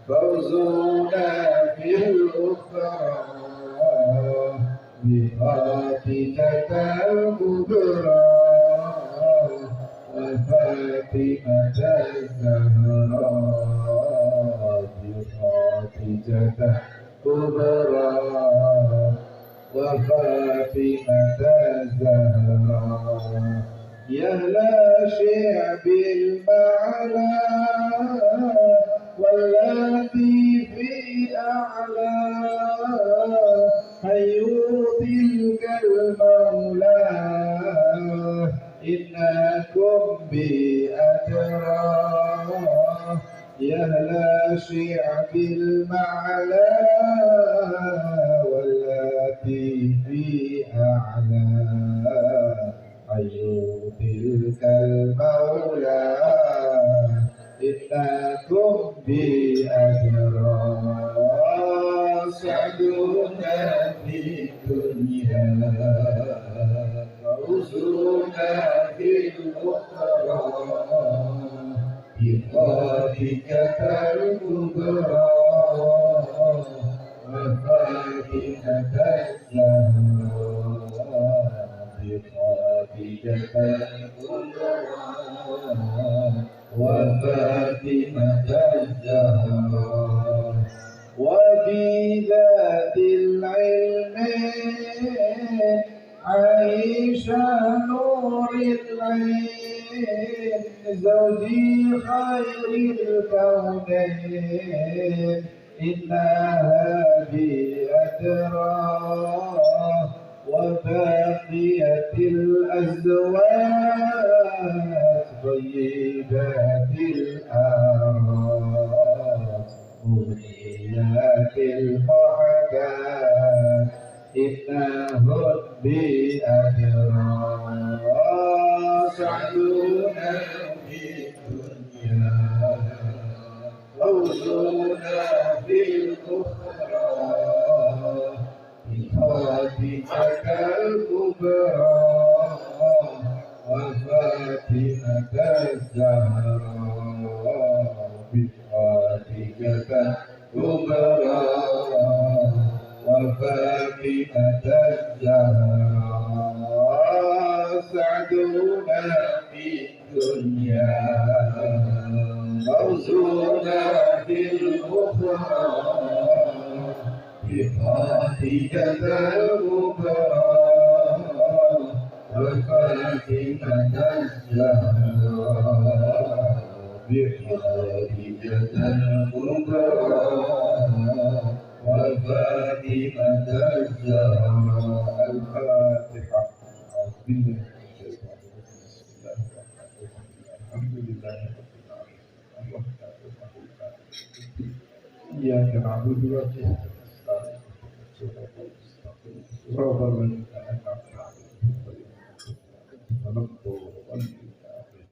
فوزنا في الأخرى بخاتمة الكبرى وفاطمة الزهراء بخاتمة الكبرى وفاطمة الزهراء يا أهل شعب المعلى والتي في أعلى حيوا تلك المولى إنكم بأدرى يا أهل شعب المعلى والتي في أعلى حيوا تلك المولى إنكم بأدرى سعدنا في الدنيا فوزنا في الأخرى بخاتمة الكبرى وفاطمة الزهراء بخاتمة الكبرى وفاطمة الزهراء وفي ذات العلم عيشة نور العين زوجي خير الكونين إنها بأدرى وباقية الأزواج طيبات الآراء مغنيات المحكات إنهن بأدرى سعدنا في الدنيا فوزنا في الأخرى بخاتمة الكبرى وفاطمة الزهراء بخاتمة الكبرى وفاطمة الزهراء سعدنا في الدنيا فوزنا في الأخرى بخاتمة الكبرى وفاطمة الزهراء بخاتمة الكبرى وفاطمة الزهراء الفاتحة الحمد لله إياك نعبد وإياك نستعين صراط المستقيم